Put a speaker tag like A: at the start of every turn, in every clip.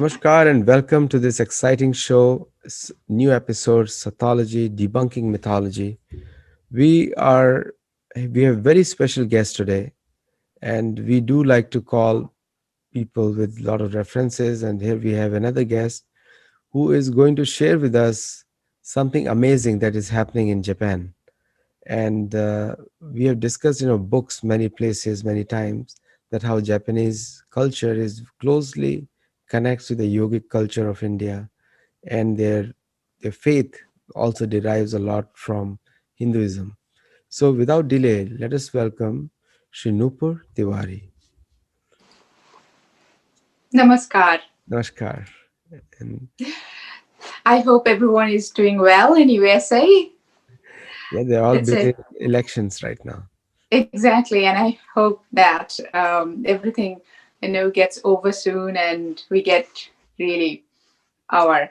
A: Namaskar and welcome to this exciting show, new episode, Sattology, Debunking Mythology. We are we have very special guest today, and we do like to call people with a lot of references. And here we have another guest who is going to share with us something amazing that is happening in Japan. And we have discussed, books many places, many times, that how Japanese culture is closely connects to the yogic culture of India, and their faith also derives a lot from Hinduism. So, without delay, let us welcome Shri Nupur Tiwari.
B: Namaskar.
A: Namaskar. And
B: I hope everyone is doing well in USA.
A: yeah, they're all
B: It's
A: busy
B: a
A: in elections right now.
B: exactly, and I hope that everything gets over soon, and we get really our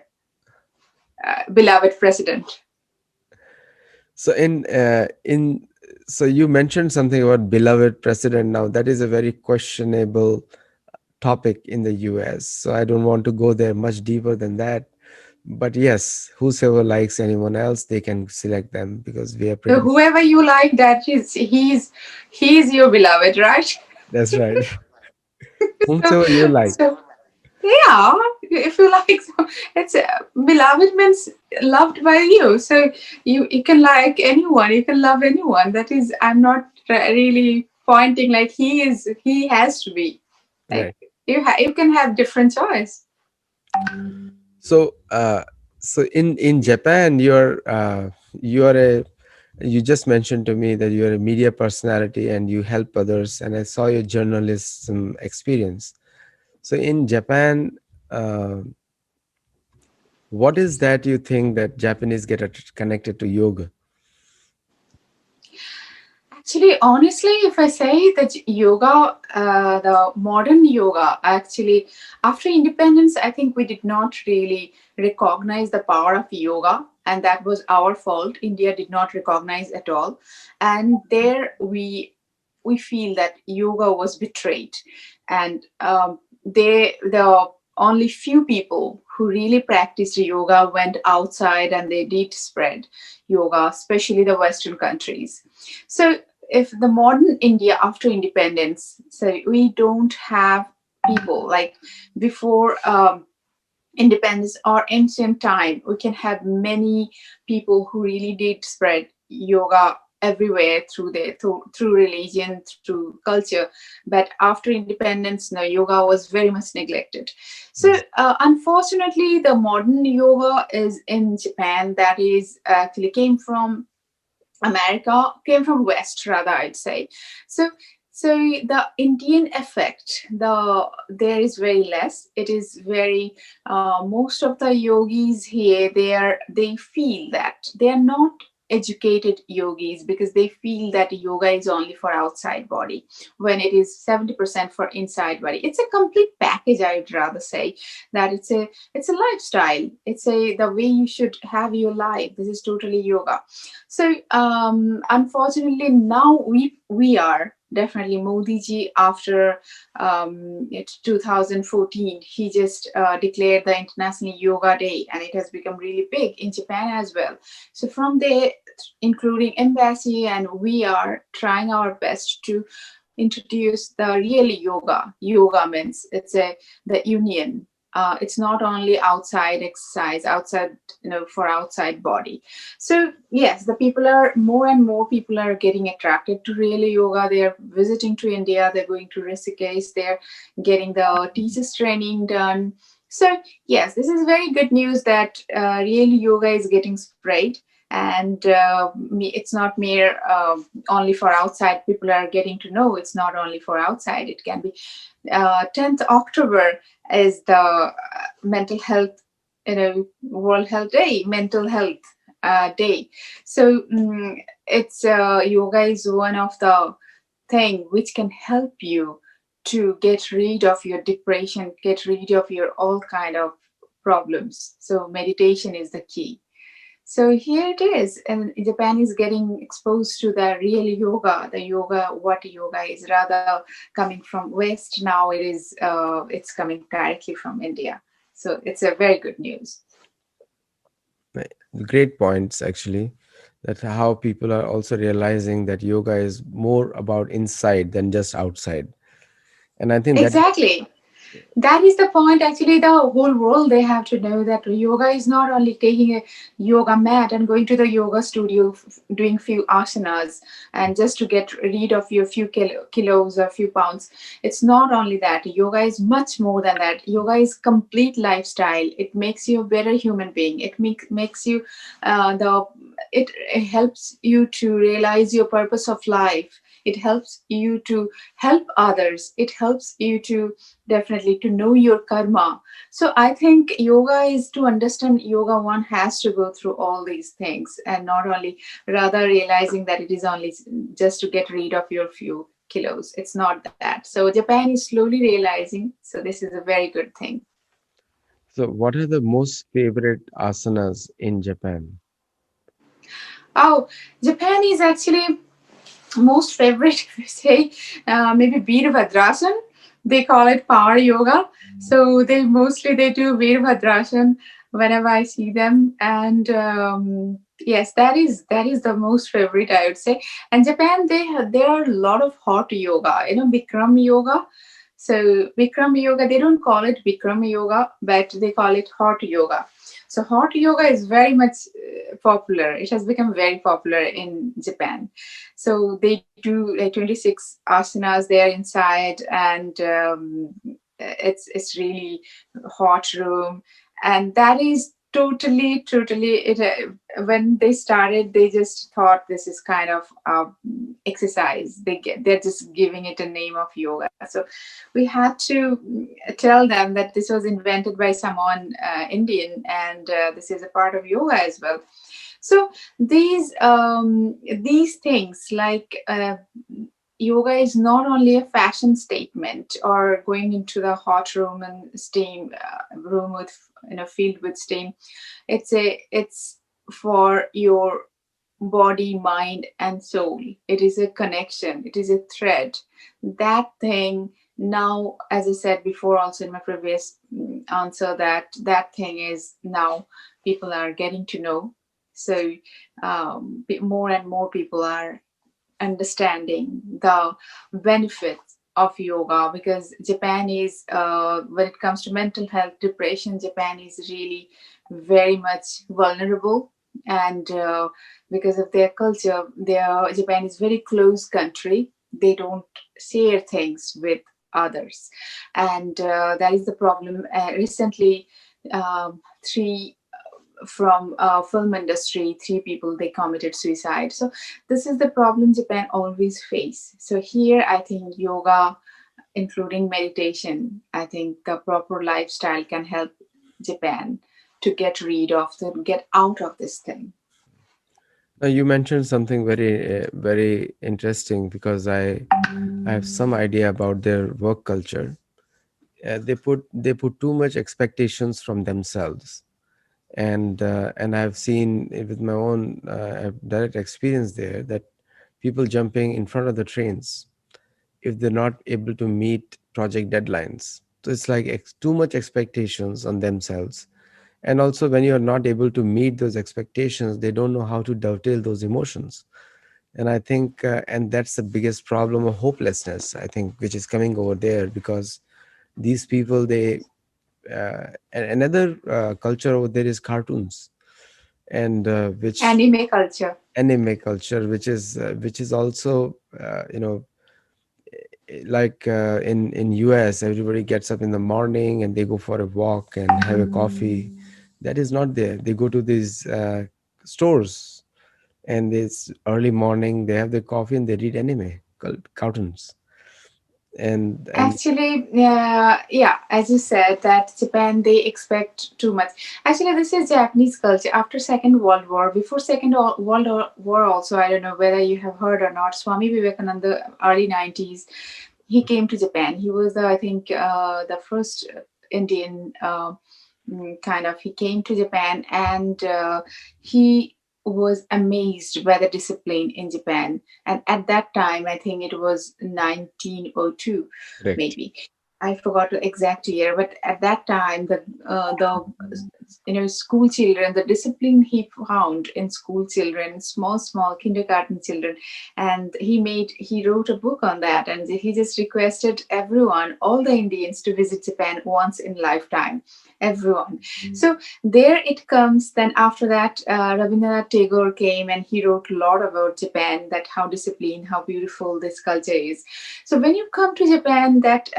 B: beloved president.
A: So so you mentioned something about beloved president. Now that is a very questionable topic in the US. So I don't want to go there much deeper than that. But yes, whosoever likes anyone else, they can select them because we are
B: So
A: pretty.
B: whoever you like, that is he's your beloved, right?
A: That's right.
B: So
A: Whomsoever you like.
B: so yeah, if you like, so it's beloved means loved by you. So you can like anyone, you can love anyone. That is, I'm not really pointing like he has to be like
A: Right.
B: you can have different choice.
A: So so in Japan, you just mentioned to me that you're a media personality and you help others, and I saw your journalism experience. So in Japan, uh, what is that you think that Japanese get connected to yoga?
B: Actually, honestly, if I say that yoga, the modern yoga, actually, after independence, I think we did not really recognize the power of yoga, and that was our fault. India did not recognize at all, and there we feel that yoga was betrayed, and the only few people who really practiced yoga went outside and they did spread yoga, especially the Western countries. So if the modern India after independence, so we don't have people like before independence or ancient time, we can have many people who really did spread yoga everywhere through religion, through culture. But after independence, no, yoga was very much neglected. So
A: Yes.
B: unfortunately, the modern yoga is in Japan, that is actually came from America, came from West rather, I'd say. So so the Indian effect, there is very less. It is very most of the yogis here, they feel that they are not educated yogis because they feel that yoga is only for outside body when it is 70% for inside body. It's a complete package, I would rather say that it's a lifestyle. It's a the way you should have your life. This is totally yoga. So unfortunately, now we are definitely Modi ji after 2014. He just declared the International Yoga Day, and it has become really big in Japan as well. So from there, including embassy, and we are trying our best to introduce the real yoga. Yoga means the union. It's not only outside exercise, outside for outside body. So yes, the people are more and more people are getting attracted to real yoga. They are visiting to India. They're going to Rishikesh. They're getting the teachers training done. So yes, this is very good news that real yoga is getting spread, and it's not mere only for outside. People are getting to know it's not only for outside. It can be 10th October is the mental health, World Health Day, mental health day. So it's yoga is one of the thing which can help you to get rid of your depression, get rid of your all kind of problems. So meditation is the key. So here it is, and Japan is getting exposed to the real yoga, the yoga, what yoga is, rather coming from West. Now it's coming directly from India. So it's a very good news.
A: Right. Great points, actually, that how people are also realizing that yoga is more about inside than just outside. And I think that,
B: Exactly. That is the point. Actually, the whole world they have to know that yoga is not only taking a yoga mat and going to the yoga studio, doing few asanas, and just to get rid of your few kilos or few pounds. It's not only that. Yoga is much more than that. Yoga is complete lifestyle. It makes you a better human being. It makes you the it helps you to realize your purpose of life. It helps you to help others. It helps you to definitely to know your karma. So I think yoga is, to understand yoga, one has to go through all these things, and not only, rather realizing that it is only just to get rid of your few kilos. It's not that. So Japan is slowly realizing, so this is a very good thing.
A: so what are the most favorite asanas in Japan?
B: Oh, Japan is actually most favorite, if you say, maybe Veerbhadrasan. They call it power yoga. So they do Veerbhadrasan whenever I see them. And yes, that is the most favorite, I would say. And Japan, there are a lot of hot yoga. Bikram yoga. So Bikram yoga, they don't call it Bikram yoga, but they call it hot yoga. So hot yoga is very much popular. It has become very popular in Japan. So they do like 26 asanas there inside, and it's really hot room, and that is totally it. When they started, they just thought this is kind of exercise. They're just giving it a name of yoga. So we had to tell them that this was invented by someone Indian, and this is a part of yoga as well. So these things like yoga is not only a fashion statement or going into the hot room and steam room with filled with steam. It's for your body, mind, and soul. It is a connection. It is a thread. That thing now, as I said before, also in my previous answer, that thing is now people are getting to know. So more and more people are understanding the benefits of yoga, because Japan is, when it comes to mental health, depression, Japan is really very much vulnerable. And because of their culture, Japan is very close country. They don't share things with others, and that is the problem. Recently, three from film industry, three people, they committed suicide. So this is the problem Japan always face. So here I think yoga, including meditation, I think the proper lifestyle can help Japan to get out of this thing.
A: Now, you mentioned something very interesting, because I have some idea about their work culture. They put too much expectations from themselves, and I've seen it with my own direct experience there, that people jumping in front of the trains if they're not able to meet project deadlines. So it's like too much expectations on themselves. And also, when you're not able to meet those expectations, they don't know how to dovetail those emotions. And I think, and that's the biggest problem of hopelessness, I think, which is coming over there, because these people, and another culture over there is cartoons, and which
B: Anime culture.
A: anime culture, which is also, like, in US, everybody gets up in the morning and they go for a walk and have a coffee. That is not there. They go to these stores, and it's early morning, they have their coffee and they read anime cartoons. And
B: Actually, yeah, as you said, that Japan, they expect too much. Actually, this is Japanese culture after Second World War. Before Second World War, also, I don't know whether you have heard or not. Swami Vivekananda, early 90s, he came to Japan. He was, I think, the first Indian kind of. He came to Japan, and he was amazed by the discipline in Japan. And at that time, I think it was 1902,
A: correct.
B: maybe. I forgot the exact year, but at that time, the school children, the discipline he found in school children, small kindergarten children, and he wrote a book on that, and he just requested everyone, all the Indians, to visit Japan once in lifetime, everyone. So there it comes. Then after that, Rabindranath Tagore came and he wrote a lot about Japan, that how disciplined, how beautiful this culture is. So when you come to Japan, that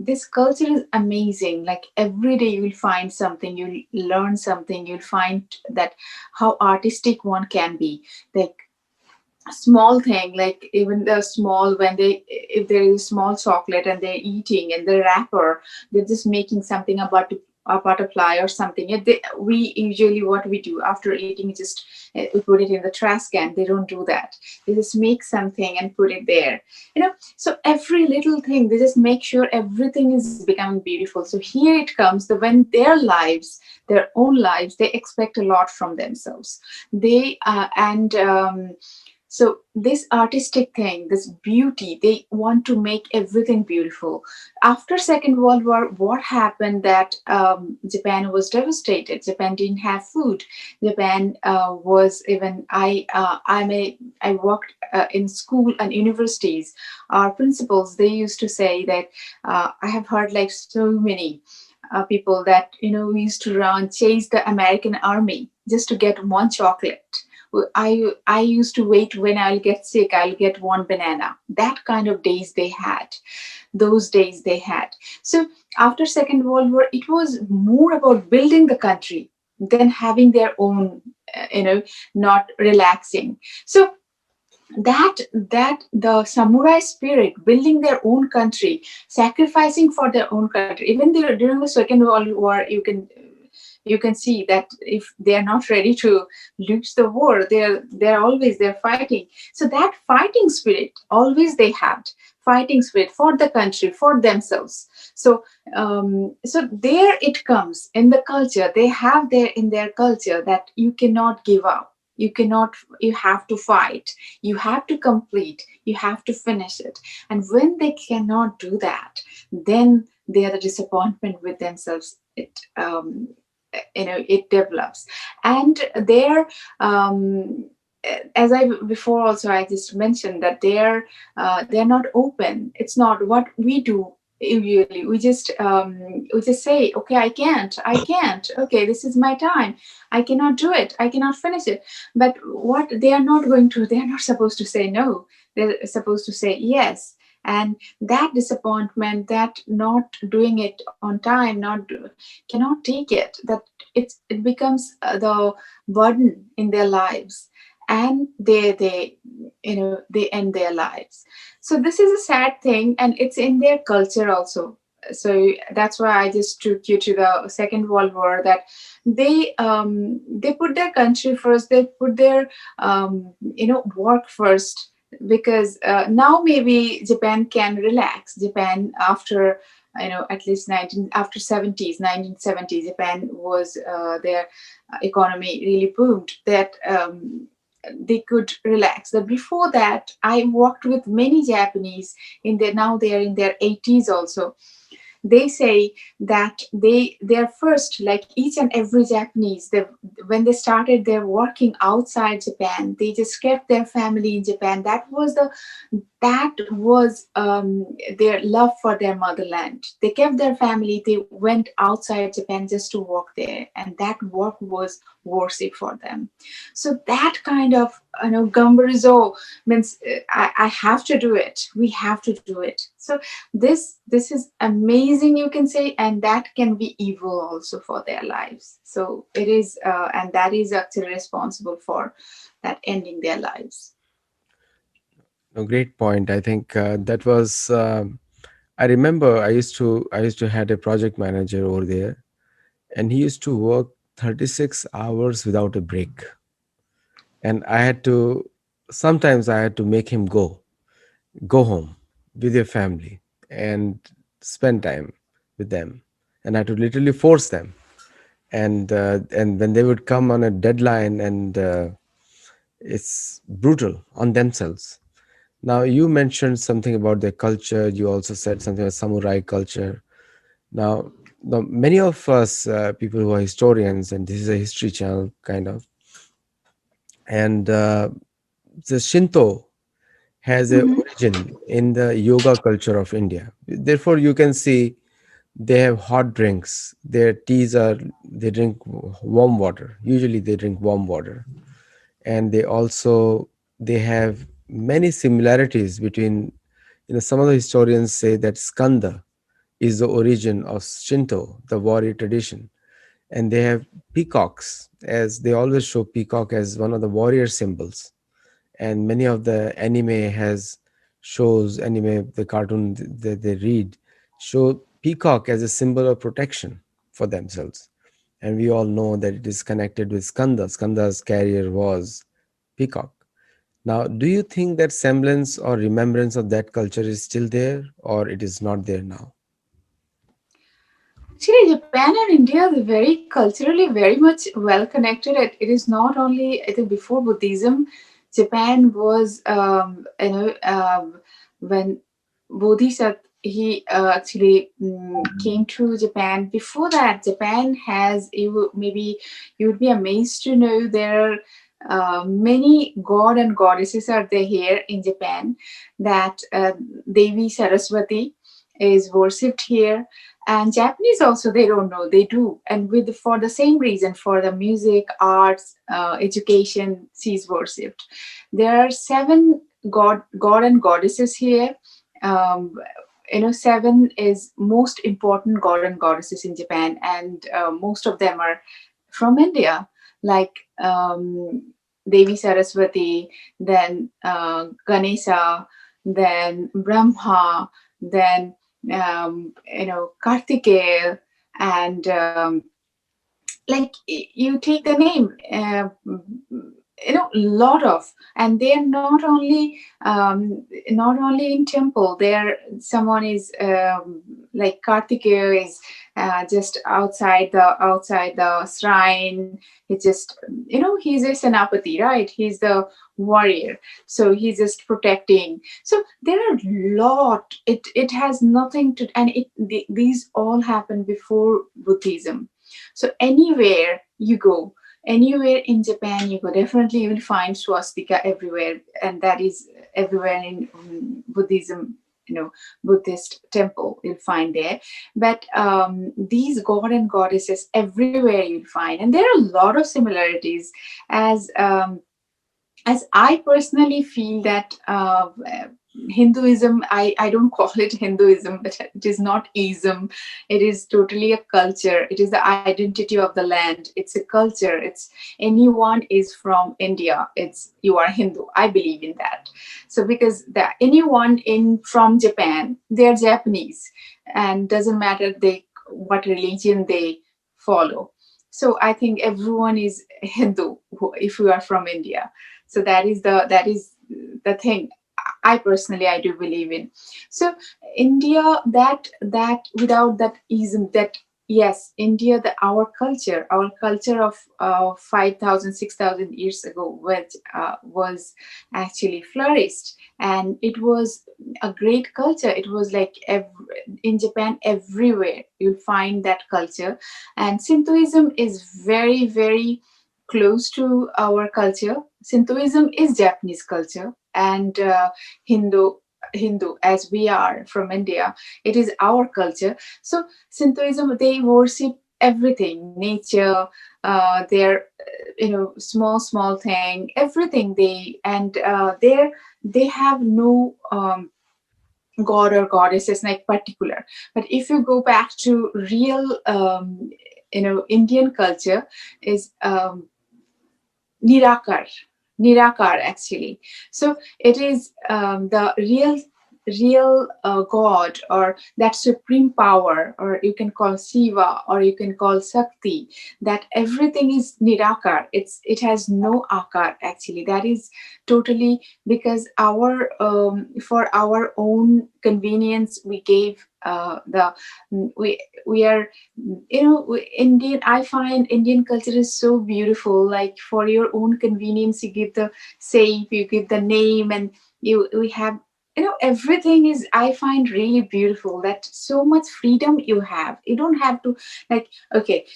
B: this culture is amazing. Like every day you will find something, you'll learn something, you'll find that how artistic one can be. Like small thing, like even the small, when they, if there is a small chocolate and they're eating and the wrapper, they're just making something about a butterfly or something. We usually, what we do after eating, just we put it in the trash can. They don't do that. They just make something and put it there, so every little thing, they just make sure everything is becoming beautiful. So here it comes, the when their lives, their own lives, they expect a lot from themselves. They and So this artistic thing, this beauty, they want to make everything beautiful. After Second World War, what happened, that Japan was devastated. Japan didn't have food. Japan was even, I worked in school and universities. Our principals, they used to say that, I have heard like so many people that, we used to run, chase the American army just to get one chocolate. I used to wait, when I'll get sick, I'll get one banana. That kind of days they had. Those days they had. So after Second World War, it was more about building the country than having their own, not relaxing. So that the samurai spirit, building their own country, sacrificing for their own country, even there, during the Second World War, you can see that if they are not ready to lose the war, they're fighting. So that fighting spirit always they had, fighting spirit for the country, for themselves. So there it comes in the culture. They have there in their culture that you cannot give up. You have to fight, you have to complete, you have to finish it. And when they cannot do that, then they are the disappointment with themselves. It develops. And there, as I before also I just mentioned, that they're not open. It's not what we do. Usually we just say, okay, I can't, okay, this is my time, I cannot do it, I cannot finish it. But what they are not going to, they are not supposed to say no, they're supposed to say yes. And that disappointment, that not doing it on time, cannot take it, that it becomes the burden in their lives, and they end their lives. So this is a sad thing, and it's in their culture also. So that's why I just took you to the Second World War, that they put their country first, they put their work first. Because now maybe Japan can relax. Japan, after at least 19 after 70s 1970s, Japan was their economy really boomed, that they could relax. But before that, I worked with many Japanese in their, now they are in their 80s also. They say that they're first, like each and every Japanese, when they started their working outside Japan, they just kept their family in Japan. That was their love for their motherland. They kept their family, they went outside Japan just to work there, and that work was worship for them. So that kind of gambarizo means, I have to do it, we have to do it. So this is amazing, you can say, and that can be evil also for their lives. So it is, and that is actually responsible for that ending their lives.
A: No, great point. I think that was. I remember I used to had a project manager over there, and he used to work 36 hours without a break, and sometimes I had to make him go home with your family and spend time with them, and I had to literally force them. And when they would come on a deadline, and it's brutal on themselves. Now, you mentioned something about their culture. You also said something about samurai culture. Now, many of us people who are historians, and this is a history channel kind of, and the Shinto has a
B: Mm-hmm.
A: origin in the yoga culture of India. Therefore, you can see they have hot drinks. Their teas are, they drink warm water. Usually, they drink warm water, and they have many similarities between. Some of the historians say that Skanda is the origin of Shinto, the warrior tradition, and they have peacocks, as they always show peacock as one of the warrior symbols. And many of the anime, the cartoon that they read, show peacock as a symbol of protection for themselves. And we all know that it is connected with Skanda. Skanda's carrier was peacock. Now, do you think that semblance or remembrance of that culture is still there, or it is not there now?
B: Actually, Japan and India are very culturally very much well connected. It is not only, I think, before Buddhism, Japan was, when Bodhisattva he actually came to Japan. Before that, Japan has, maybe you would be amazed to know there are many god and goddesses are there here in Japan. That Devi Saraswati is worshipped here, and Japanese also, they don't know, they do, and with for the same reason, for the music, arts, education, she's worshipped. There are seven god and goddesses here. um, Seven is most important god and goddesses in Japan, and most of them are from India, like Devi Saraswati, then Ganesha, then Brahma, then Kartikeya, and you take the name, lot of, and they're not only in temple. There, someone is like Kartikeya is just outside the shrine. He just, he's a Senapati, right? He's the warrior, so he's just protecting. So there are lot. It has nothing to, and these all happened before Buddhism. So anywhere in Japan you go, definitely you will find swastika everywhere, and that is everywhere in Buddhism. Buddhist temple you'll find there. But these god and goddesses everywhere you'll find, and there are a lot of similarities. As I personally feel that Hinduism, I don't call it Hinduism, but it is not ism. It is totally a culture. It is the identity of the land. It's a culture. It's anyone is from India, it's you are Hindu. I believe in that. So because anyone in from Japan, they're Japanese, and doesn't matter they what religion they follow. So I think everyone is Hindu if you are from India. So that is the thing I do believe in. So India, that without that ism, that yes, India, our culture of 5,000 years ago, which was actually flourished, and it was a great culture. It was like in Japan, everywhere you'll find that culture. And Shintoism is very, very close to our culture. Shintoism is Japanese culture, and Hindu, as we are from India, it is our culture. So Shintoism, they worship everything, nature, their small thing, everything they have no god or goddesses like particular. But if you go back to real Indian culture, is Nirakar. Nirakar, actually. So it is the real God, or that supreme power, or you can call Shiva, or you can call Shakti. That everything is Nirakar. It has no akar, actually. That is totally because our for our own convenience we gave we are Indian. I find Indian culture is so beautiful. Like for your own convenience, you give the shape, you give the name, and we have everything is, I find, really beautiful, that so much freedom you have. You don't have to, like, okay,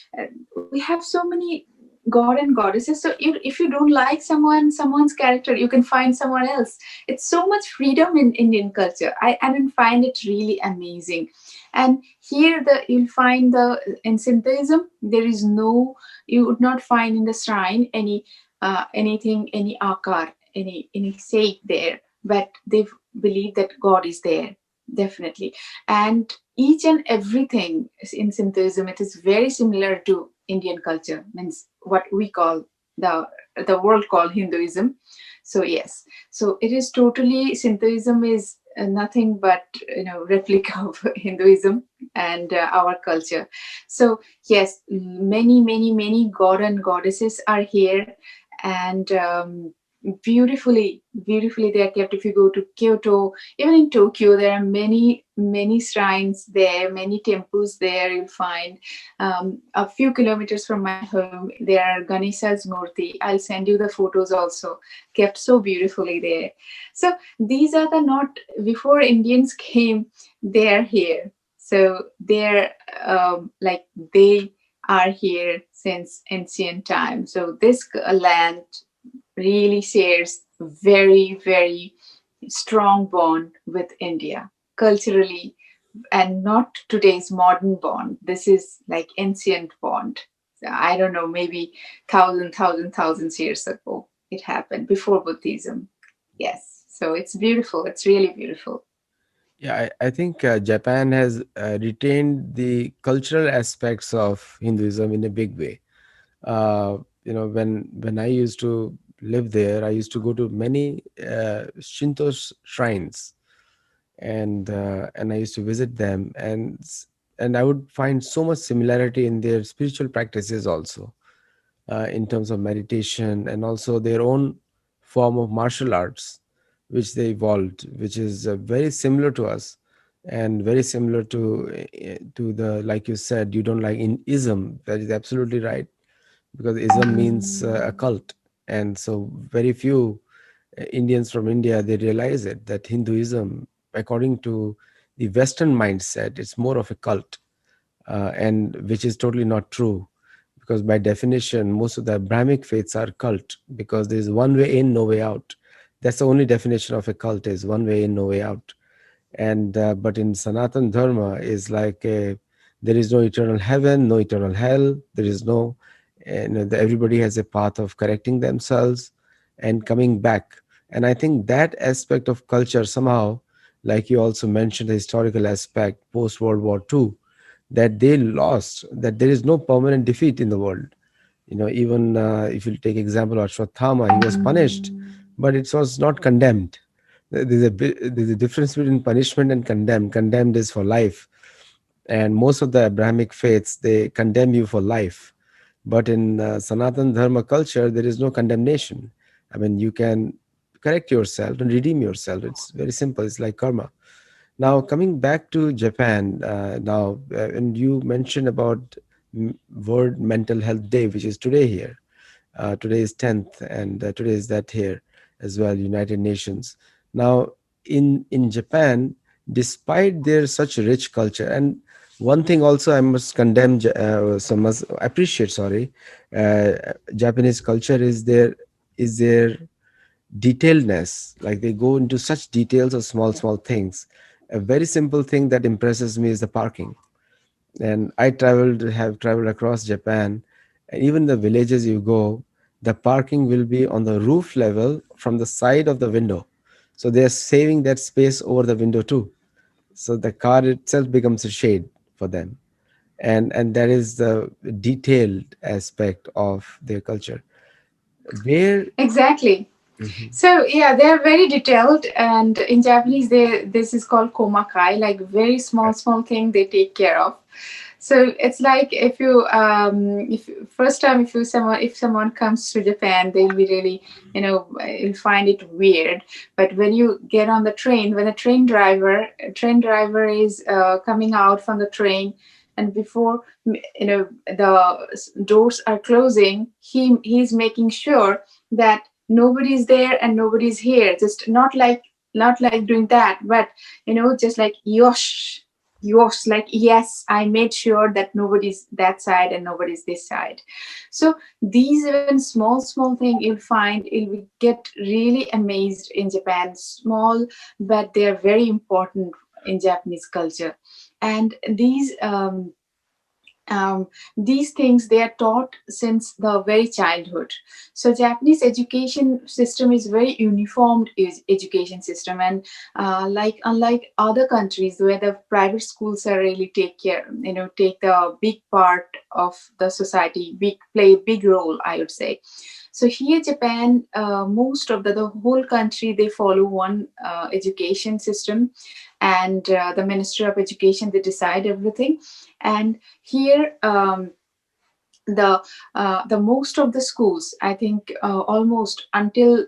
B: we have so many god and goddesses, so if you don't like someone's character, you can find someone else. It's so much freedom in Indian culture. I don't find it really amazing. And here, you'll find in Shintoism, there is no, you would not find in the shrine anything, any akar, any shape there, but they believe that God is there, definitely. And each and everything in Shintoism, it is very similar to Indian culture, means what we call the the world called Hinduism. So yes, so it is totally, Shintoism is nothing but replica of Hinduism and our culture. So yes, many god and goddesses are here, and beautifully they are kept. If you go to Kyoto, even in Tokyo, there are many shrines there, many temples there. You'll find a few kilometers from my home, there are Ganesha's murti. I'll send you the photos also, kept so beautifully there. So these are the, not before Indians came, they're here. So they're like, they are here since ancient time. So this land really shares very strong bond with India culturally, and not today's modern bond. This is like ancient bond. So I don't know, maybe thousands years ago it happened, before Buddhism. Yes. So it's beautiful. It's really beautiful.
A: Yeah, I think Japan has retained the cultural aspects of Hinduism in a big way. When I used to live there, I used to go to many Shinto shrines, and I used to visit them, and I would find so much similarity in their spiritual practices also, in terms of meditation and also their own form of martial arts, which they evolved, which is very similar to us and very similar to the, like you said, you don't like in ism. That is absolutely right, because ism means a cult, and so very few Indians from India, they realize it, that Hinduism, according to the Western mindset, it's more of a cult, and which is totally not true, because by definition most of the Abrahamic faiths are cult, because there is one way in, no way out. That's the only definition of a cult, is one way in, no way out. And but in Sanatan Dharma is like there is no eternal heaven, no eternal hell. There is no, everybody has a path of correcting themselves and coming back. And I think that aspect of culture somehow, like you also mentioned, the historical aspect post World War II, that they lost, that there is no permanent defeat in the world. Even if you take example of Ashwatthama, he was punished, but it was not condemned. There's a difference between punishment and condemn. Condemned is for life, and most of the Abrahamic faiths, they condemn you for life. But in Sanatan Dharma culture, there is no condemnation. I mean, you can correct yourself and redeem yourself. It's very simple. It's like karma. Now, coming back to Japan, and you mentioned about World Mental Health Day, which is today here. Today is 10th, and today is that here as well, United Nations. Now, in Japan, despite their such rich culture, and one thing also I must condemn, so must appreciate, sorry, Japanese culture is their detailedness. Like they go into such details of small things. A very simple thing that impresses me is the parking. And have traveled across Japan, and even the villages you go, the parking will be on the roof level from the side of the window, so they are saving that space over the window too, so the car itself becomes a shade for them. And that is the detailed aspect of their culture, where.
B: Exactly.
A: Mhm.
B: So yeah, they are very detailed, and in Japanese, this is called komakai, like very small thing they take care of. So it's like, if first time, if someone comes to Japan, they'll be really, you'll find it weird. But when you get on the train, when a train driver is coming out from the train, and before the doors are closing, he's making sure that nobody's there and nobody's here. Just not like not like doing that, but just like yosh, yosh, like yes, I made sure that nobody's that side and nobody's this side. So these even small thing you'll find, you'll get really amazed in Japan. Small, but they're very important in Japanese culture. And these things, they are taught since the very childhood. So Japanese education system is very uniformed education system, and like unlike other countries where the private schools are really take the big part of the society, play a big role, I would say. So here Japan, most of the whole country, they follow one education system, and the Minister of Education, they decide everything. And here, the most of the schools, I think, almost until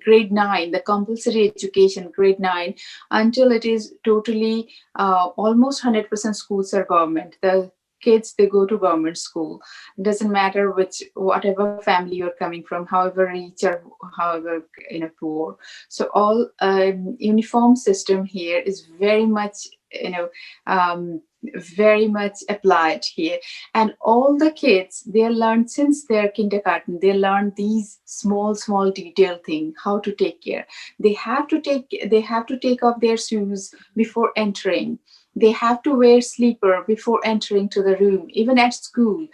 B: grade 9, the compulsory education, grade 9, until it is totally almost 100% schools are government. The kids, they go to government school. It doesn't matter whatever family you're coming from, however rich or however poor. So all uniform system here is very much, very much applied here. And all the kids, they learn since their kindergarten, they learn these small detail thing, how to take care. They have to take off their shoes before entering. They have to wear slipper before entering to the room, even at school.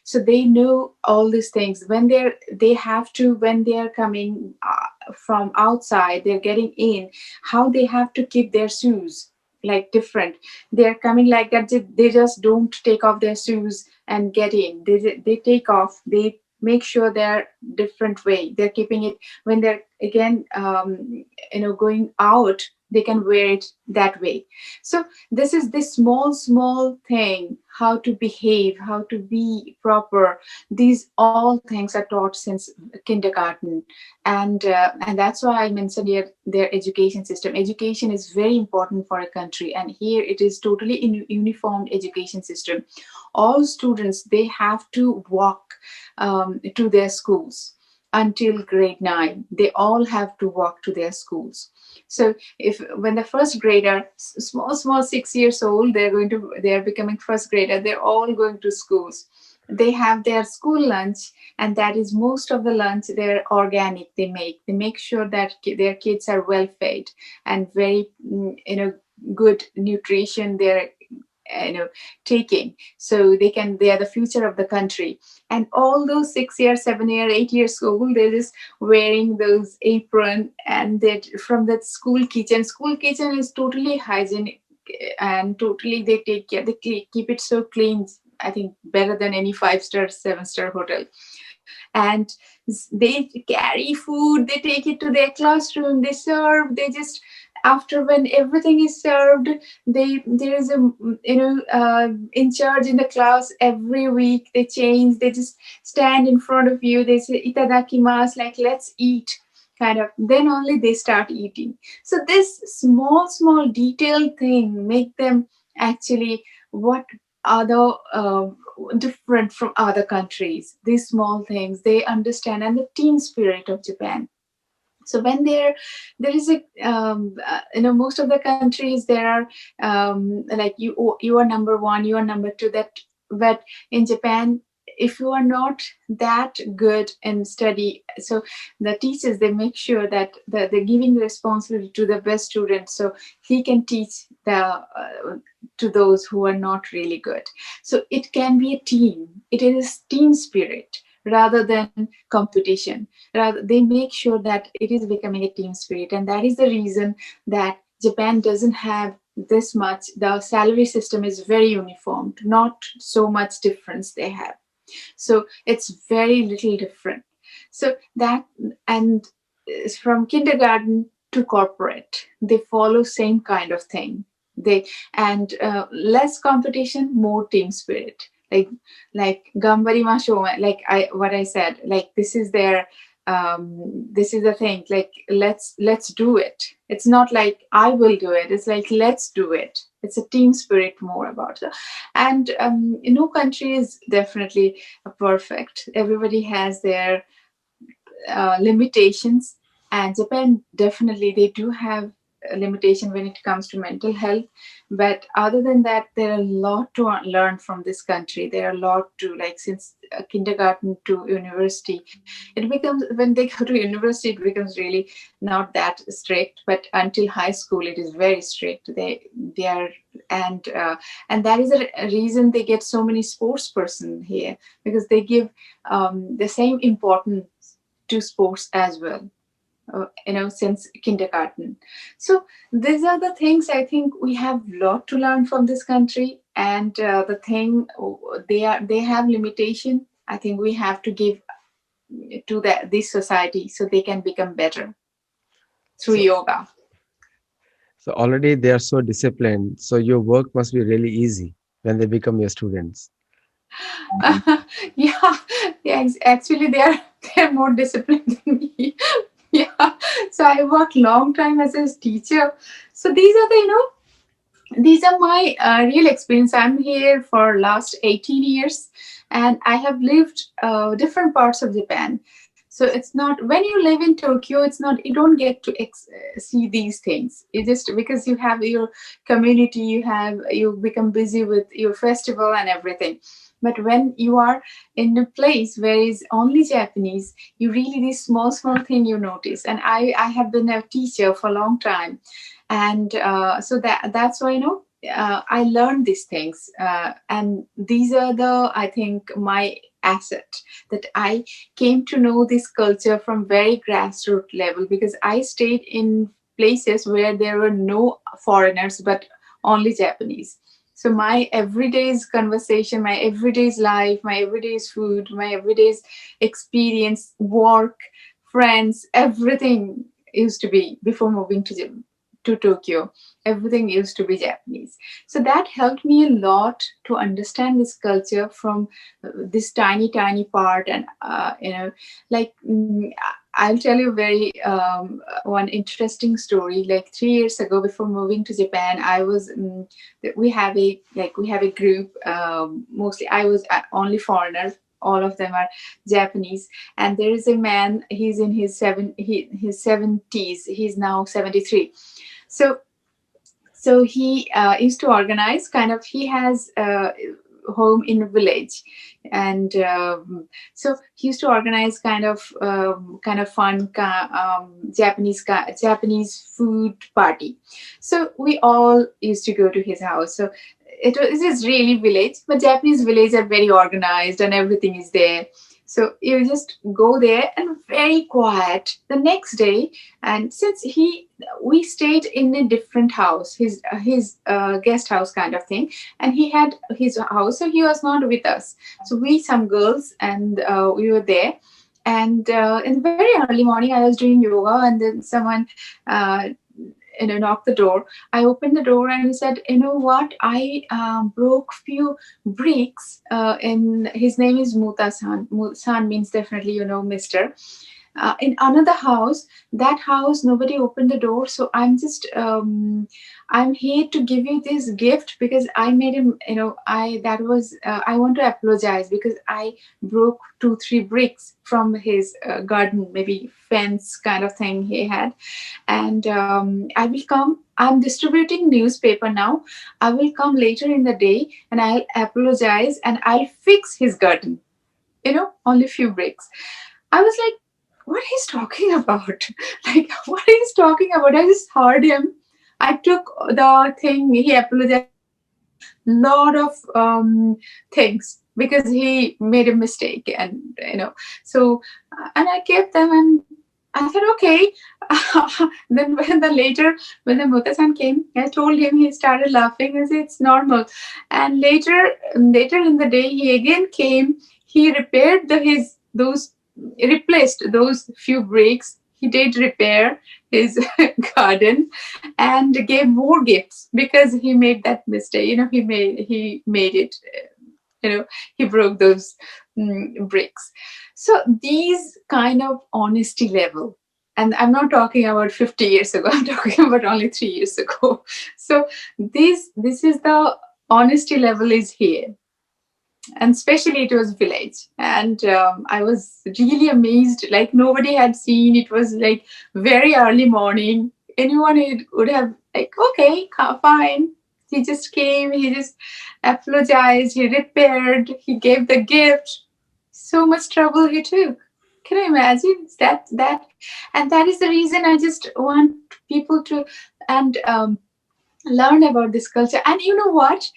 B: So they know all these things. When they're coming from outside, they're getting in, how they have to keep their shoes like different. They're coming like that, they just don't take off their shoes and get in. They take off, they make sure they're different way, they're keeping it. When they're again going out, they can wear it that way. So this is this small thing, how to behave, how to be proper. These all things are taught since kindergarten. And that's why I mentioned here their education system. Education is very important for a country, and here it is totally in uniformed education system. All students, they have to walk to their schools until grade 9. They all have to walk to their schools. So if when the first grader, small 6 years old, they're becoming first grader, they're all going to schools. They have their school lunch, and that is most of the lunch, they're organic. They make sure that their kids are well fed and very good nutrition they're you know taking, so they are the future of the country. And all those 6 year 7 year 8 years old, they're just wearing those apron, and that from that school kitchen is totally hygienic, and totally they take care, keep it so clean. I think better than any 5-star 7-star hotel. And they carry food, they take it to their classroom, they serve, they just, after when everything is served, there is a in charge in the class. Every week they change, they just stand in front of you, they say itadakimasu, like let's eat, kind of, then only they start eating. So this small detailed thing make them actually what other different from other countries. These small things they understand, and the team spirit of Japan. So when there is a most of the countries, there are like you are number one, you are number two, that. But in Japan, if you are not that good in study, so the teachers, they make sure that they're giving the responsibility to the best student, so he can teach to those who are not really good. So it can be a team, it is team spirit rather than competition. Rather, they make sure that it is becoming a team spirit. And that is the reason that Japan doesn't have this much, the salary system is very uniform, not so much difference they have. So it's very little different. So that, and from kindergarten to corporate, they follow same kind of thing. They, and less competition, more team spirit. Like gambari masho, like what I said, like this is their this is the thing, like let's do it. It's not like I will do it, it's like let's do it. It's a team spirit more about it. And no country is definitely perfect. Everybody has their limitations. And Japan, definitely, they do have a limitation when it comes to mental health. But other than that, there are a lot to learn from this country. There are a lot to, like, since kindergarten to university. It becomes, when they go to university, it becomes really not that strict. But until high school, it is very strict. They are, and that is a reason they get so many sports person here, because they give the same importance to sports as well, since kindergarten. So these are the things I think we have a lot to learn from this country. And the thing, they have limitation. I think we have to give to this society so they can become better through
A: So,
B: yoga.
A: so already they are so disciplined. So your work must be really easy when they become your students.
B: Yeah, yeah. Actually, they're more disciplined than me. Yeah. So I worked long time as a teacher. So these are these are my real experience. I'm here for last 18 years, and I have lived different parts of Japan. So it's not, when you live in Tokyo, it's not, you don't get to see these things. You just, because you have your community, you become busy with your festival and everything. But when you are in a place where is only Japanese, you really, these small thing you notice. And I have been a teacher for a long time, and so that's why I learned these things, and these are the, I think, my asset, that I came to know this culture from very grassroots level, because I stayed in places where there were no foreigners but only Japanese. So my everyday's conversation, my everyday's life, my everyday's food, my everyday's experience, work, friends, everything used to be, before moving to Tokyo, everything used to be Japanese. So that helped me a lot to understand this culture from this tiny part. And like, I'll tell you very one interesting story. Like 3 years ago, before moving to Japan, I was we have a group. Mostly, I was only foreigner. All of them are Japanese, and there is a man. He's in his 70s. He's now 73. So he used to organize, kind of, he has home in a village. And so he used to organize kind of fun Japanese food party. So we all used to go to his house. So it is really village, but Japanese village are very organized and everything is there. So you just go there and very quiet the next day. And since we stayed in a different house, his guest house kind of thing, and he had his house, so he was not with us. So we, some girls, and we were there. And in the very early morning, I was doing yoga, and then someone uh, knocked the door. I opened the door and he said, "You know what? I broke few bricks." And his name is Muta-san. San means definitely, Mister. In another house, that house, nobody opened the door. So I'm here to give you this gift, because I made him, I want to apologize, because I broke 2 3 bricks from his garden, maybe fence kind of thing he had. And I will come, I'm distributing newspaper now. I will come later in the day and I'll apologize and I'll fix his garden, only few bricks. I was like, what he's talking about? Like, what he's talking about? I just heard him. I took the thing. He apologized. I gave him lot of things, because he made a mistake, and so and I gave them, and I said okay. Then when the Mutasan came, I told him. He started laughing. I said it's normal. And later in the day, he again came. He repaired his those replaced those few bricks. He did repair his garden and gave more gifts, because he made that mistake. He made it. You know, he broke those bricks. So these kind of honesty level, and I'm not talking about 50 years ago. I'm talking about only 3 years ago. So this is the honesty level is here. and especially it was village, and I was really amazed, like nobody had seen. It was like very early morning. Anyone would have like, okay, fine. He just came, he just apologized, he repaired, he gave the gift. So much trouble he took. Can you imagine that? And that is the reason I just want people to and learn about this culture. And you know what,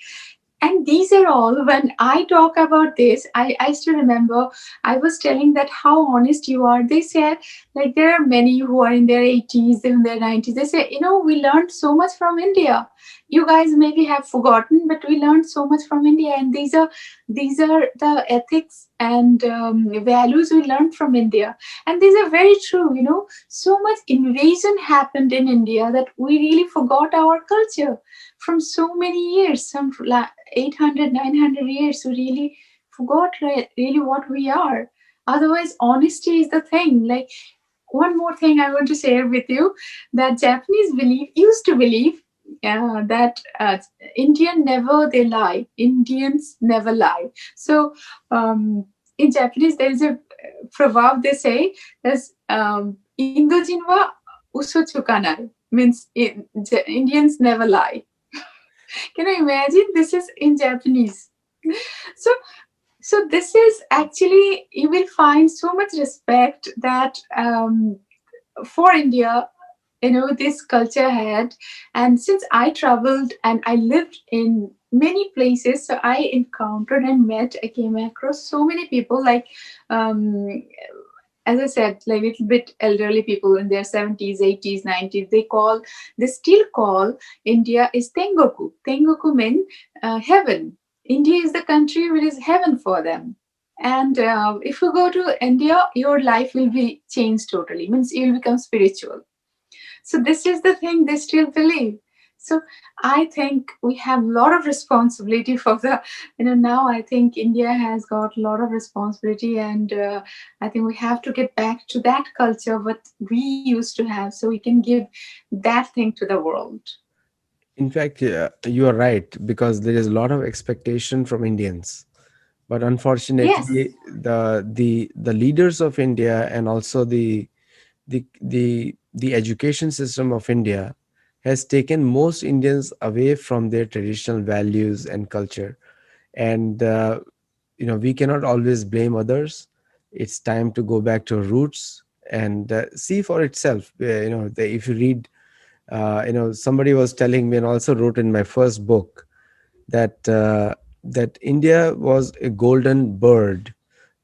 B: and these are all, when I talk about this, I still remember I was telling that how honest you are. They said, like, there are many who are in their 80s, in their 90s. They say, we learned so much from India. You guys maybe have forgotten, but we learned so much from India. And these are the ethics and values we learned from India. And these are very true. So much invasion happened in India that we really forgot our culture from so many years, 800, 900 years. We really forgot really what we are. Otherwise, honesty is the thing. Like, one more thing I want to share with you, that Japanese used to believe that Indians never lie. So in Japanese, there is a proverb they say, there's Indojin wa uso chukanai, means Indians never lie. Can you imagine? This is in Japanese. So, so this is actually, you will find so much respect that for India, this culture had. And since I traveled and I lived in many places, so I encountered and met, I came across so many people, like, um, as I said, like little bit elderly people in their 70s, 80s, 90s, they still call India is Tengoku. Tengoku means heaven. India is the country which is heaven for them. And if you go to India, your life will be changed totally. Means you will become spiritual. So this is the thing they still believe. So I think we have a lot of responsibility for the, now I think India has got a lot of responsibility, and I think we have to get back to that culture what we used to have, so we can give that thing to the world.
A: In fact, you are right, because there is a lot of expectation from Indians. But
B: Yes,
A: unfortunately, the leaders of India, and also the education system of India, has taken most Indians away from their traditional values and culture. And we cannot always blame others. It's time to go back to roots and see for itself. If you read, somebody was telling me, and also wrote in my first book, that India was a golden bird,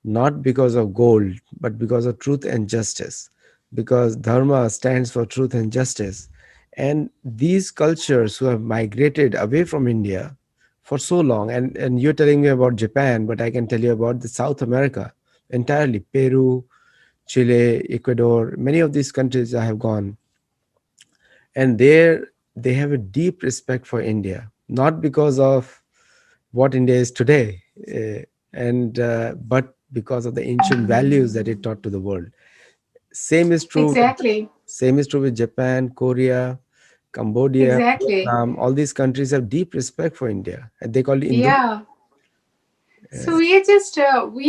A: not because of gold, but because of truth and justice. Because Dharma stands for truth and justice. And these cultures who have migrated away from India for so long, and you're telling me about Japan, but I can tell you about the South America entirely, Peru, Chile, Ecuador, many of these countries I have gone. And there they have a deep respect for India, not because of what India is today, and but because of the ancient values that it taught to the world. Same is true with
B: exactly,
A: same is true with Japan, Korea, Cambodia,
B: exactly.
A: Vietnam. All these countries have deep respect for India, and they call it Indo.
B: Yeah. So we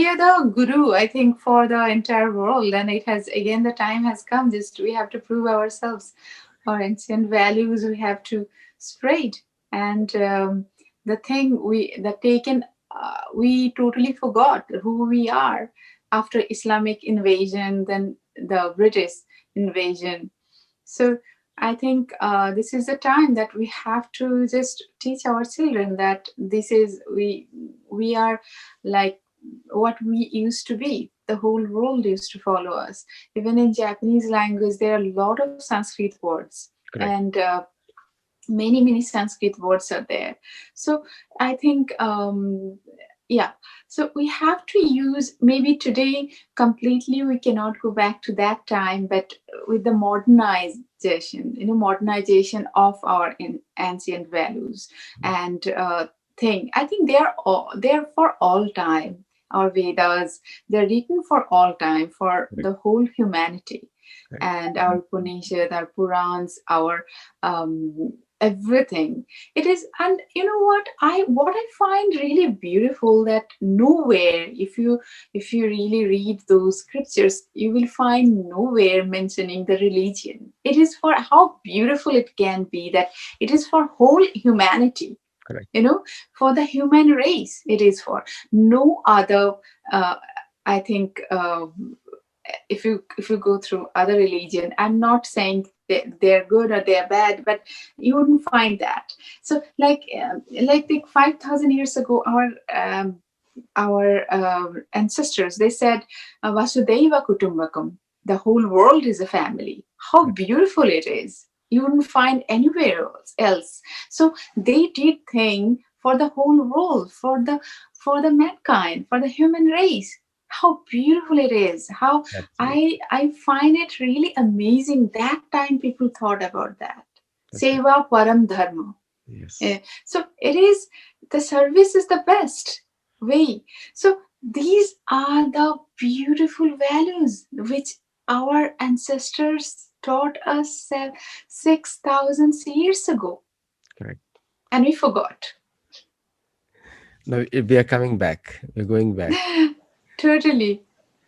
B: are the guru, I think, for the entire world, and it has, again, the time has come. Just we have to prove ourselves, our ancient values we have to spread, and the thing the taken we totally forgot who we are after Islamic invasion, then the British invasion. So I think this is the time that we have to just teach our children that this is we are like what we used to be. The whole world used to follow us. Even in Japanese language, there are a lot of Sanskrit words,
A: Correct.
B: and many Sanskrit words are there. So I think yeah, so we have to use, maybe today completely we cannot go back to that time, but with the modernization, modernization of our ancient values and thing, I think they're for all time. Our Vedas, they're written for all time, for
A: Correct.
B: the whole humanity.
A: Correct.
B: And our Upanishad, our Purans, our everything. It is. And you know what I find really beautiful, that nowhere, if you really read those scriptures, you will find nowhere mentioning the religion. It is for how beautiful it can be, that it is for whole humanity,
A: Correct.
B: for the human race. It is for no other. uh, I think, if you go through other religion, I'm not saying they're good or they're bad, but you wouldn't find that. So like 5,000 years ago, our ancestors, they said, Vasudeva Kutumbakam, the whole world is a family. How beautiful it is. You wouldn't find anywhere else. So they did thing for the whole world, for the mankind, for the human race. How beautiful it is. How
A: Absolutely.
B: I find it really amazing that time people thought about that.
A: That's right.
B: Seva param dharma.
A: Yes.
B: So it is, the service is the best way. So these are the beautiful values which our ancestors taught us 6,000 years ago,
A: Correct.
B: and we forgot.
A: Now we are coming back. We're going back.
B: Totally.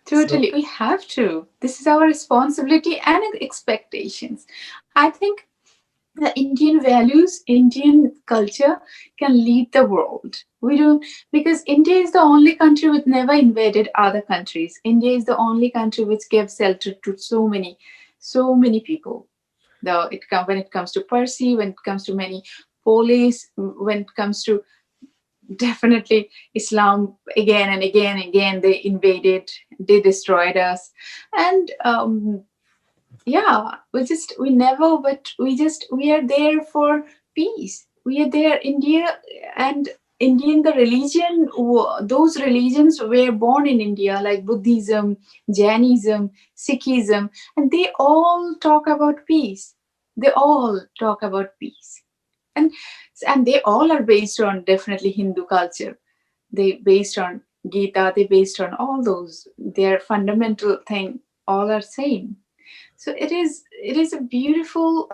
A: So
B: Totally. We have to. This is our responsibility and expectations. I think the Indian values, Indian culture can lead the world. We do, because India is the only country which never invaded other countries. India is the only country which gave shelter to so many people. When it comes to Parsi, when it comes to many police, when it comes to definitely Islam, again and again and again, they invaded, they destroyed us. And yeah, we never, but we are there for peace. We are there. India and Indian, the religion, those religions were born in India, like Buddhism, Jainism, Sikhism, and they all talk about peace. They all talk about peace. And and they all are based on definitely Hindu culture. They based on Gita, they based on all those, their fundamental thing, all are same. So it is a beautiful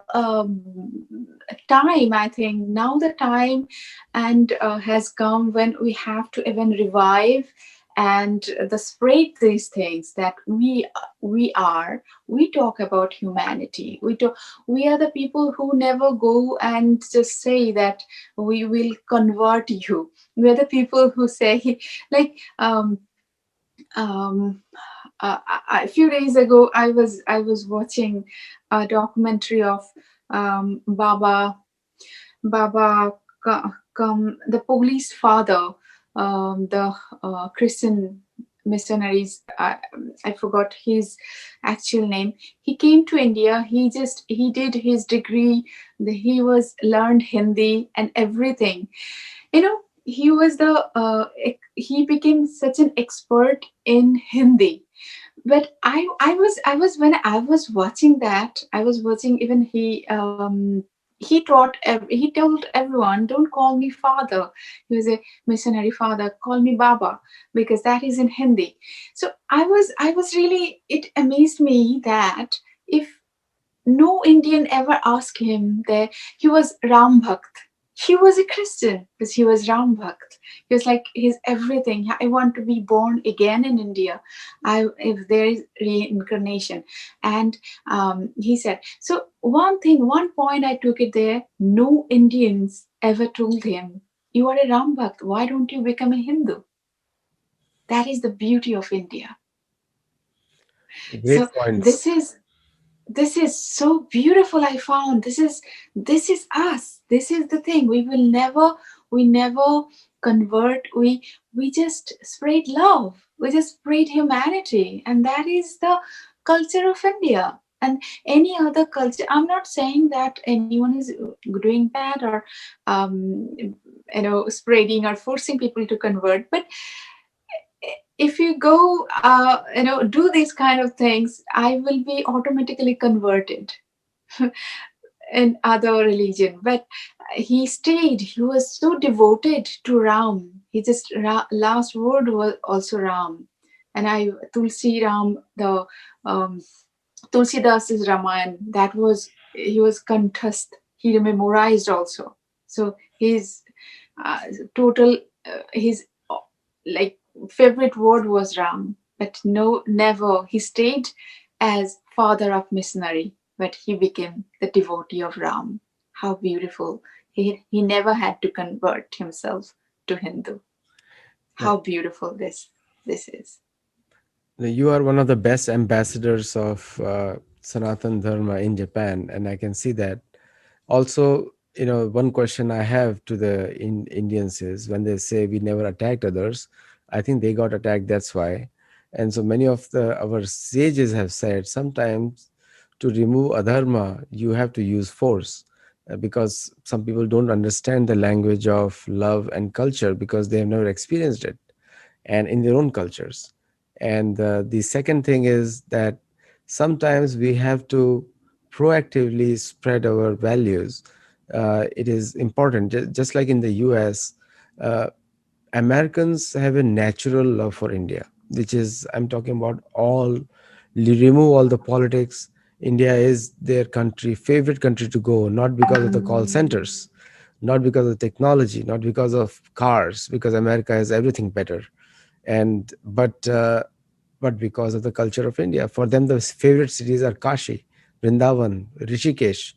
B: time. I think now the time and has come when we have to even revive and the spread these things, that we talk about humanity. We are the people who never go and just say that we will convert you. We are the people who say, like, um, a few days ago, I was watching a documentary of Baba the police father, the Christian missionaries. I forgot his actual name. He came to India. He did his degree. He was learned Hindi and everything. He became such an expert in Hindi. But I was when I was watching that, I was watching, even he told everyone, don't call me father. He was a missionary father, call me Baba, because that is in Hindi. So I was really, it amazed me that if no Indian ever asked him that he was Ram Bhakt. He was a Christian, but he was Ram Bhakt. He was like, he's everything. I want to be born again in India. If there is reincarnation. And he said, so one point I took it there, no Indians ever told him, you are a Ram Bhakt. Why don't you become a Hindu? That is the beauty of India.
A: great
B: So
A: points.
B: this is so beautiful. I found this is us. This is the thing. We never convert. We just spread love. We just spread humanity, and that is the culture of India. And any other culture, I'm not saying that anyone is doing bad or um, spreading or forcing people to convert, but if you go do these kind of things, I will be automatically converted in other religion. But he stayed. He was so devoted to Ram. He just last word was also Ram. And I Tulsi Ram, the Tulsidas's Ramayana, that was, he was conthast. he memorized also. So his uh, total his like favorite word was Ram, but no, never he stayed as father of missionary, but he became the devotee of Ram. How beautiful! He never had to convert himself to Hindu.
A: Now,
B: How beautiful this is.
A: you are one of the best ambassadors of Sanatan Dharma in Japan, and I can see that. Also, one question I have to the Indians is when they say we never attacked others, I think they got attacked. That's why, and so many of the our sages have said sometimes to remove adharma you have to use force, because some people don't understand the language of love and culture because they have never experienced it and in their own cultures. And the second thing is that sometimes we have to proactively spread our values. It is important, just like in the US, uh, Americans have a natural love for India, which is, I'm talking about all, remove all the politics. India is their country, favorite country to go, not because of the call centers, not because of technology, not because of cars, because America has everything better, and but because of the culture of India. For them, the favorite cities are Kashi, Vrindavan, Rishikesh,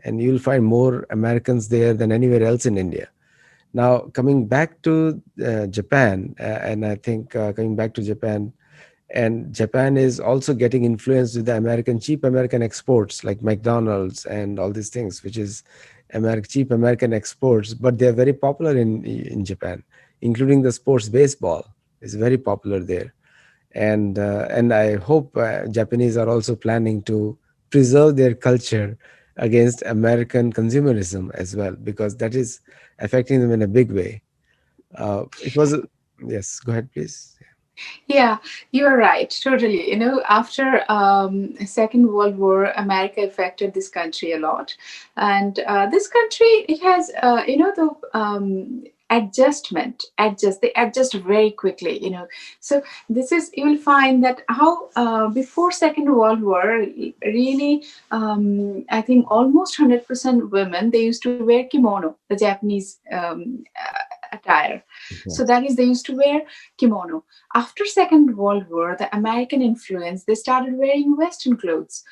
A: and you'll find more Americans there than anywhere else in India. Now, coming back to Japan, and I think coming back to Japan, and Japan is also getting influenced with the cheap American exports like McDonald's and all these things, which is cheap American exports, but they are very popular in Japan, including the sports baseball is very popular there. And I hope Japanese are also planning to preserve their culture against American consumerism as well, because that is affecting them in a big way. It was Yes, go ahead, please.
B: Yeah, you're right. Totally. After Second World War, America affected this country a lot, and this country it has the adjust, they adjust very quickly. So this is, you will find that how before Second World War, really, I think almost 100% women, they used to wear kimono, the Japanese attire. So that is, they used to wear kimono. After Second World War, the American influence, they started wearing Western clothes.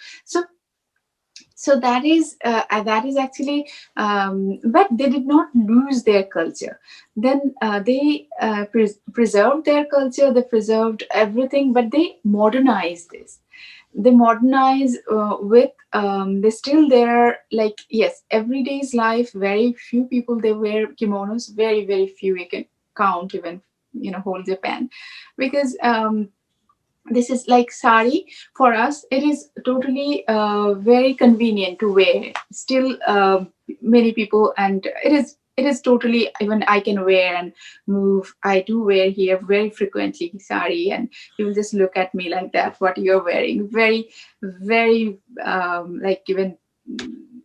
B: So that is actually, but they did not lose their culture. Then they preserved their culture, they preserved everything, but they modernized this. They modernize with, they still there, like, yes, everyday's life, very few people they wear kimonos, very very few, you can count even, whole Japan, because this is like sari. For us it is totally very convenient to wear still, many people, and it is totally, even I can wear and move. I do wear here very frequently sari, and you will just look at me like that, what you're wearing, very very, like, even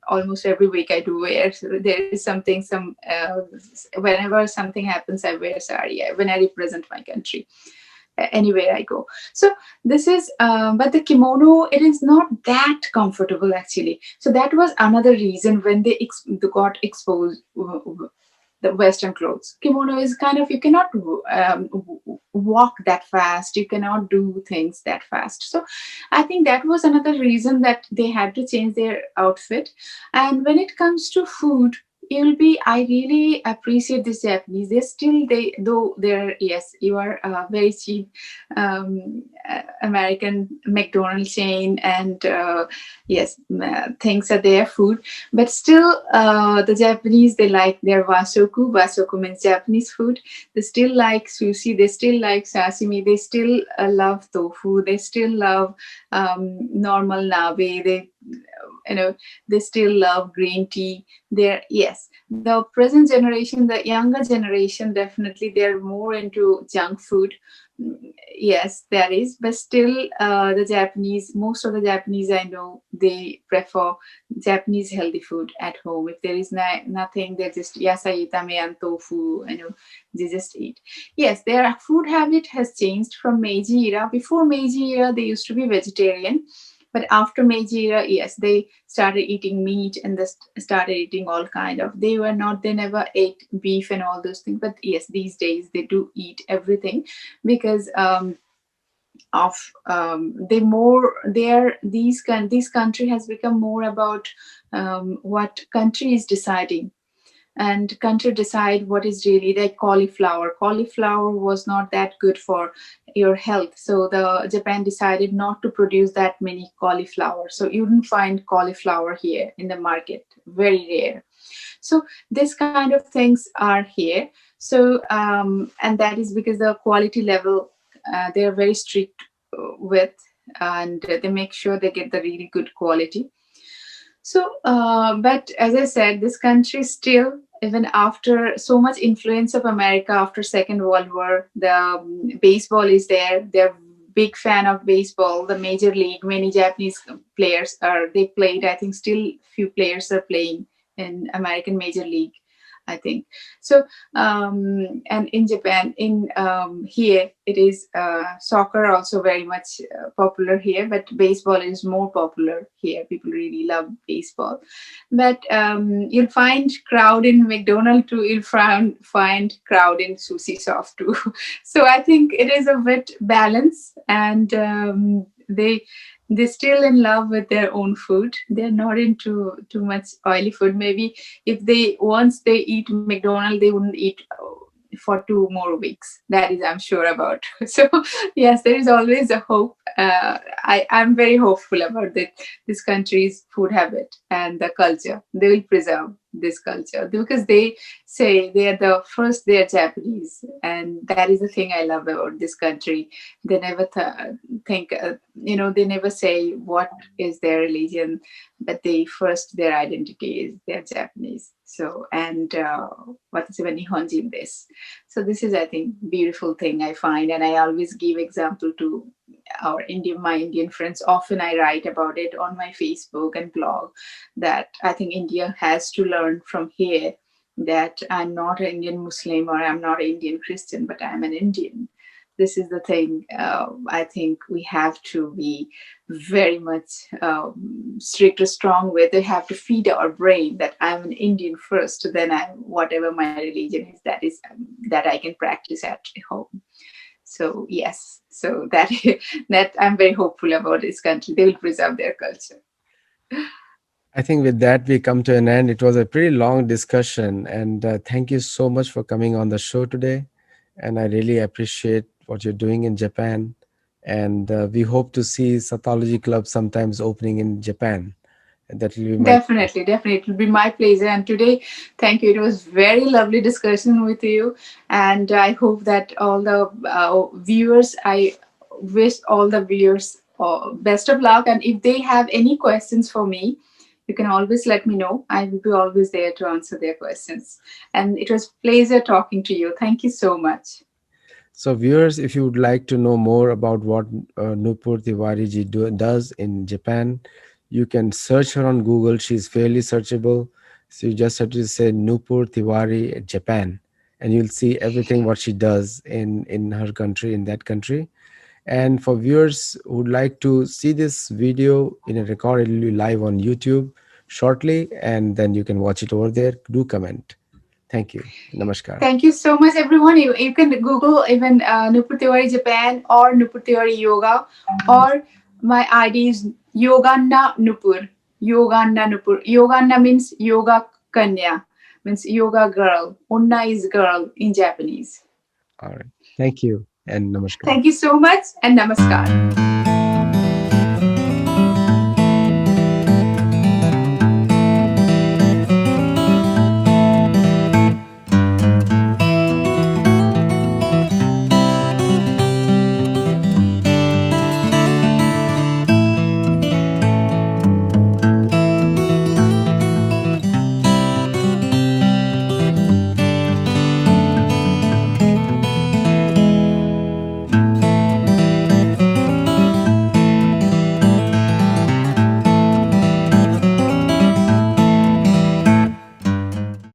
B: almost every week I do wear. So there is something, whenever something happens, I wear sari when I represent my country anywhere I go. So this is, but the kimono, it is not that comfortable actually. So that was another reason when they got exposed. The Western clothes, kimono is kind of, you cannot walk that fast, you cannot do things that fast. So I think that was another reason that they had to change their outfit. And when it comes to food, you'll be, I really appreciate this Japanese, they still, they, though they're, yes, you are very cheap, American McDonald's chain, and yes, things are there, food, but still the Japanese, they like their wasoku means Japanese food. They still like sushi, they still like sashimi, they still love tofu, they still love normal nabe, they still love green tea. They're, yes, the present generation, the younger generation, definitely they're more into junk food. Yes, there is, but still, the Japanese, most of the Japanese I know, they prefer Japanese healthy food at home. If there is nothing, they just yasai, tame, and tofu, they just eat. Yes, their food habit has changed from Meiji era. Before Meiji era, they used to be vegetarian, But after Meiji era, yes, they started eating meat, and they started eating all kind of. They never ate beef and all those things. But yes, these days they do eat everything, because of they more there this country has become more about what country is deciding, and country decide what is really. Like cauliflower was not that good for your health, so the Japan decided not to produce that many cauliflower, so you wouldn't find cauliflower here in the market, very rare. So this kind of things are here. So and that is because the quality level, they are very strict with, and they make sure they get the really good quality. So, but as I said, this country still, even after so much influence of America after Second World War, the baseball is there. They're big fan of baseball. The major league, many Japanese players are they played. I think still few players are playing in American Major League, I think. So, and in Japan, in here, it is soccer also very much popular here, but baseball is more popular here. People really love baseball. But you'll find crowd in McDonald's too. You'll find crowd in sushi shop too. So I think it is a bit balance, and they're still in love with their own food. They're not into too much oily food. Maybe if they once they eat McDonald's, they wouldn't eat for 2 more weeks. That is, I'm sure about. So yes, there is always a hope. I'm very hopeful about this country's food habit and the culture. They will preserve this culture because they say they are the first. They are Japanese, and that is the thing I love about this country. They never think, they never say what is their religion, but they first their identity is they're Japanese. So and what is even Nihonjin this. So this is, I think, beautiful thing I find, and I always give example to my Indian friends. Often I write about it on my Facebook and blog that I think India has to learn from here, that I'm not an Indian Muslim or I'm not an Indian Christian, but I'm an Indian. This is the thing. I think we have to be very much strict or strong with. They have to feed our brain that I'm an Indian first, then I'm whatever my religion is. That I can practice at home. So yes, so that that I'm very hopeful about this country. They will preserve their culture.
A: I think with that, we come to an end. It was a pretty long discussion, and thank you so much for coming on the show today. And I really appreciate what you're doing in Japan. And we hope to see Sattology Club sometimes opening in Japan. And that will be my pleasure.
B: Definitely, definitely. It will be my pleasure. And today, thank you. It was very lovely discussion with you. And I hope that all the viewers, I wish all the viewers best of luck. And if they have any questions for me, you can always let me know. I will be always there to answer their questions. And it was pleasure talking to you. Thank you so much.
A: So, viewers, if you would like to know more about what Nupur Tiwari ji does in Japan, you can search her on Google. She's fairly searchable. So, you just have to say Nupur Tiwari Japan, and you'll see everything what she does in her country, in that country. And for viewers who would like to see this video in a record, it will be live on YouTube shortly, and then you can watch it over there. Do comment. Thank you. Namaskar.
B: Thank you so much, everyone. You can Google even Nupur Tiwari Japan or Nupur Tiwari Yoga, or my ID is Yoganna Nupur. Yoganna Nupur. Yoganna means yoga kanya, means yoga girl. Unna is girl in Japanese.
A: All right. Thank you and namaskar.
B: Thank you so much and namaskar.